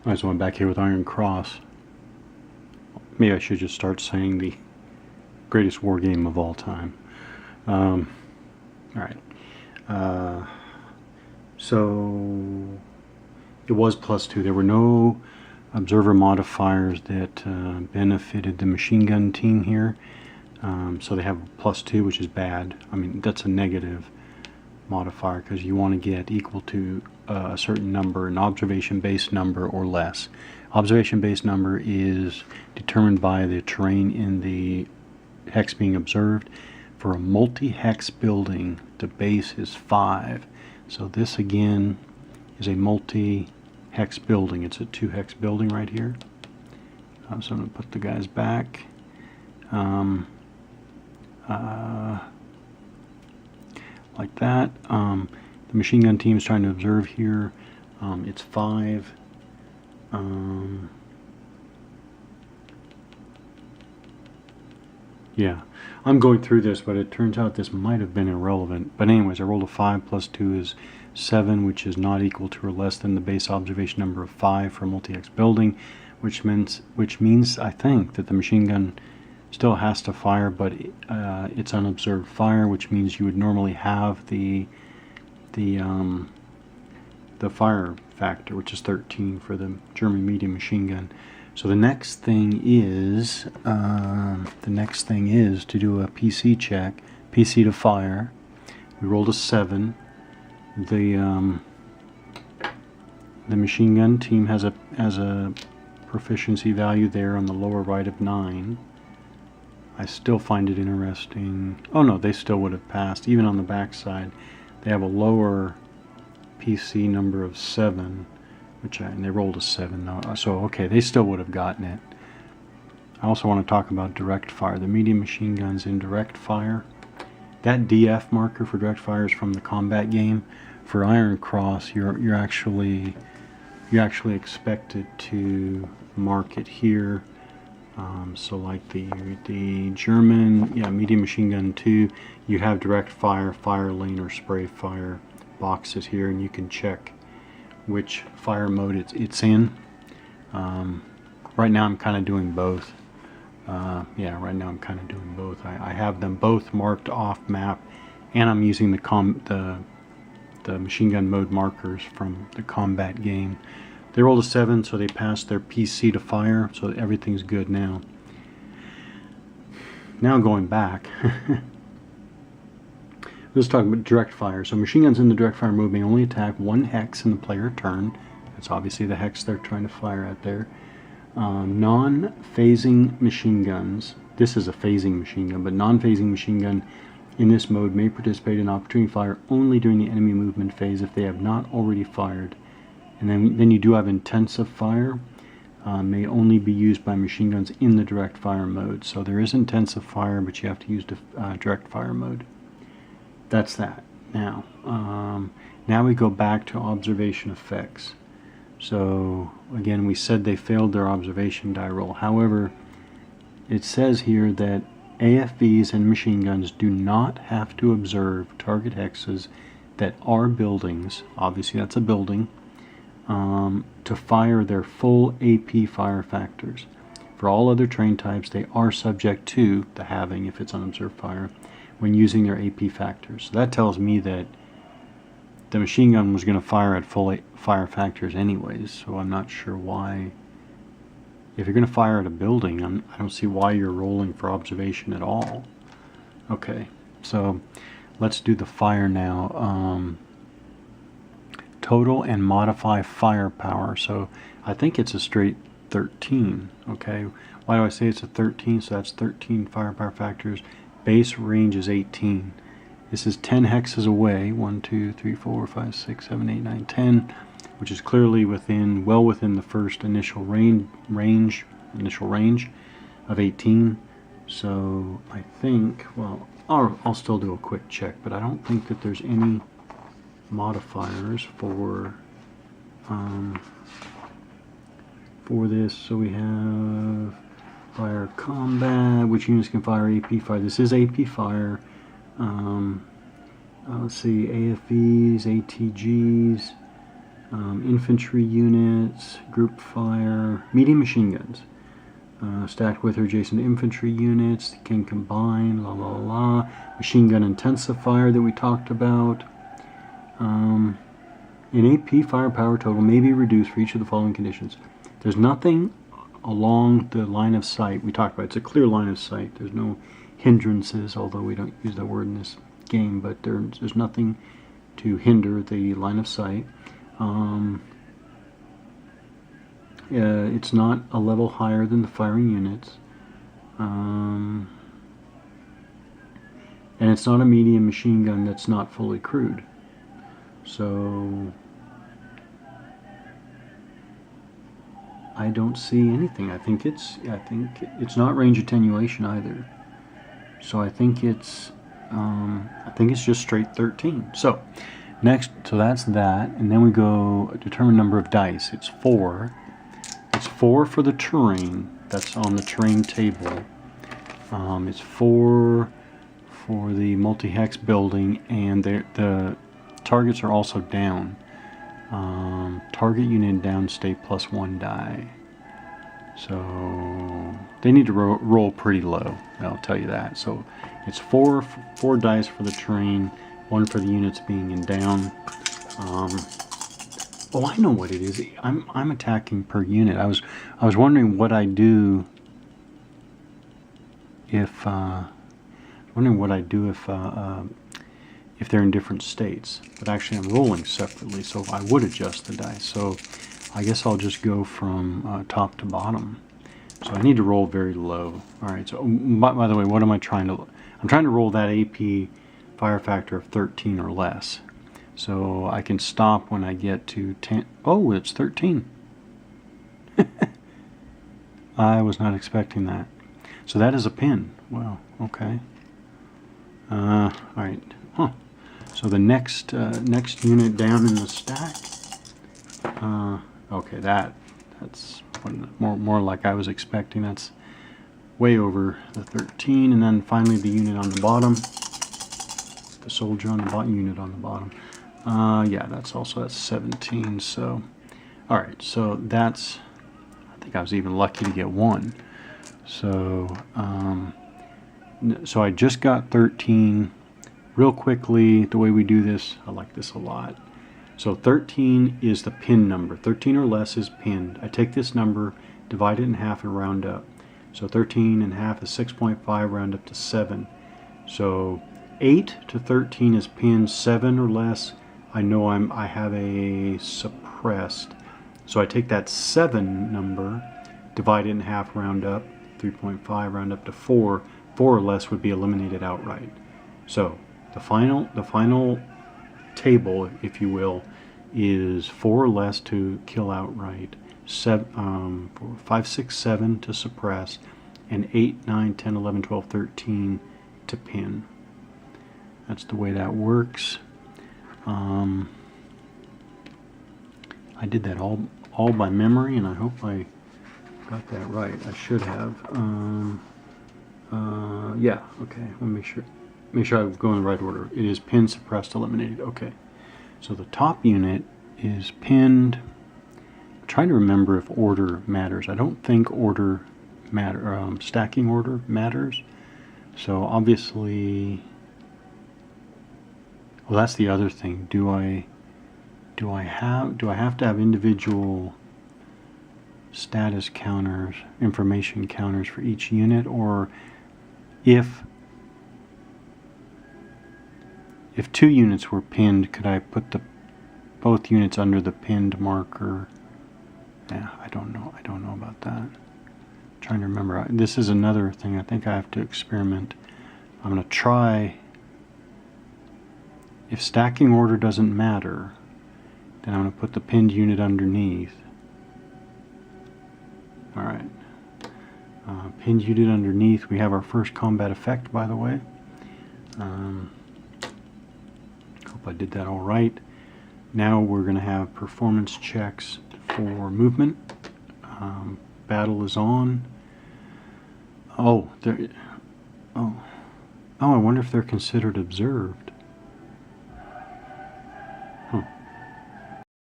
I just went back here with Iron Cross. Maybe I should just start saying the greatest war game of all time. Alright. So it was +2. There were no observer modifiers that benefited the machine gun team here. So they have +2, which is bad. I mean, that's a negative modifier because you want to get equal to a certain number, an observation-based number or less. Observation-based number is determined by the terrain in the hex being observed. For a multi-hex building, the base is 5. So this again is a multi-hex building. It's a 2-hex building right here. So I'm going to put the guys back. Like that. The machine gun team is trying to observe here. It's 5. Yeah, I'm going through this, but it turns out this might have been irrelevant. But anyways, I rolled a 5 plus 2 is 7, which is not equal to or less than the base observation number of 5 for a multi-hex building, which means I think that the machine gun still has to fire, but it's unobserved fire, which means you would normally have the fire factor, which is 13 for the German medium machine gun. So the next thing is to do a PC check, PC to fire. We rolled a 7. The machine gun team has a proficiency value there on the lower right of 9. I still find it interesting. Oh no, they still would have passed. Even on the back side, they have a lower PC number of 7, and they rolled a 7 though. So okay, they still would have gotten it. I also want to talk about direct fire. The medium machine gun's in direct fire. That DF marker for direct fire is from the combat game. For Iron Cross, you're actually expected to mark it here. So like the German, medium machine gun 2, you have direct fire, fire lane, or spray fire boxes here, and you can check which fire mode it's in. Right now I'm kind of doing both. Right now I'm kind of doing both. I have them both marked off map, and I'm using the machine gun mode markers from the combat game. They rolled a 7, so they passed their PC to fire, so everything's good now. Now going back, let's talk about direct fire. So machine guns in the direct fire mode may only attack 1 hex in the player turn. That's obviously the hex they're trying to fire at there. Non-phasing machine guns, this is a phasing machine gun, but non-phasing machine gun in this mode may participate in opportunity fire only during the enemy movement phase if they have not already fired. And then you do have intensive fire, may only be used by machine guns in the direct fire mode. So there is intensive fire, but you have to use direct fire mode. That's that. Now we go back to observation effects. So again, we said they failed their observation die roll. However, it says here that AFVs and machine guns do not have to observe target hexes that are buildings. Obviously that's a building. To fire their full AP fire factors. For all other terrain types, they are subject to the halving if it's unobserved fire when using their AP factors. So that tells me that the machine gun was going to fire at full fire factors anyways, so I'm not sure why. If you're going to fire at a building, I don't see why you're rolling for observation at all. Okay, so let's do the fire now. Total and modify firepower. So I think it's a straight 13. Okay, why do I say it's a 13? So that's 13 firepower factors. Base range is 18. This is 10 hexes away. 1, 2, 3, 4, 5, 6, 7, 8, 9, 10, which is clearly well within the first initial range of 18. So I think, well, I'll still do a quick check, but I don't think that there's any modifiers for this. So we have fire combat, which units can fire AP fire. This is AP fire. Let's see, AFVs, ATGs, infantry units, group fire, medium machine guns. Stacked with or adjacent infantry units, can combine, la la la. Machine gun intensifier that we talked about. An AP firepower total may be reduced for each of the following conditions. There's nothing along the line of sight we talked about. It's a clear line of sight. There's no hindrances, although we don't use that word in this game, but there's nothing to hinder the line of sight. It's not a level higher than the firing units. And it's not a medium machine gun that's not fully crewed. So I don't see anything. I think it's not range attenuation either. So I think it's just straight 13. So next, so that's that, and then we go determine number of dice. It's 4. It's 4 for the terrain. That's on the terrain table. It's 4 for the multi-hex building, and the targets are also down. Target unit down state +1 die. So they need to roll pretty low, I'll tell you that. So it's 4 dice for the terrain, 1 for the units being in down. Oh, I know what it is. I'm attacking per unit. I was wondering what I do if if they're in different states. But actually, I'm rolling separately, so I would adjust the dice. So I guess I'll just go from top to bottom. So I need to roll very low. All right. So by the way, what am I trying to? I'm trying to roll that AP fire factor of 13 or less. So I can stop when I get to 10. Oh, it's 13. I was not expecting that. So that is a pin. Wow. Okay. All right. Huh. So the next unit down in the stack. Okay, that's more like I was expecting. That's way over the 13, and then finally the unit on the bottom. The soldier on the bottom, unit on the bottom. Yeah, that's 17. So, all right. So that's. I think I was even lucky to get 1. So, so I just got 13. Real quickly, the way we do this, I like this a lot. So 13 is the pin number. 13 or less is pinned. I take this number, divide it in half, and round up. So 13 and half is 6.5, round up to 7. So 8 to 13 is pinned. 7 or less, I know I have a suppressed. So I take that 7 number, divide it in half, round up, 3.5, round up to 4. 4 or less would be eliminated outright. So the final table, if you will, is 4 or less to kill outright, 5, 6, 7 to suppress, and 8, 9, 10, 11, 12, 13 to pin. That's the way that works. I did that all by memory, and I hope I got that right. I should have. Yeah. Okay. Let me make sure I go in the right order. It is pinned, suppressed, eliminated. Okay. So the top unit is pinned. I'm trying to remember if order matters. I don't think order stacking order matters. So obviously, well, that's the other thing. Do I have to have individual status counters, information counters for each unit, or if 2 units were pinned, could I put both units under the pinned marker? Yeah, I don't know about that. I'm trying to remember. This is another thing I think I have to experiment. I'm going to try. If stacking order doesn't matter, then I'm going to put the pinned unit underneath. All right. Pinned unit underneath. We have our first combat effect, by the way. Hope I did that all right. Now we're going to have performance checks for movement. Battle is on. Oh, I wonder if they're considered observed.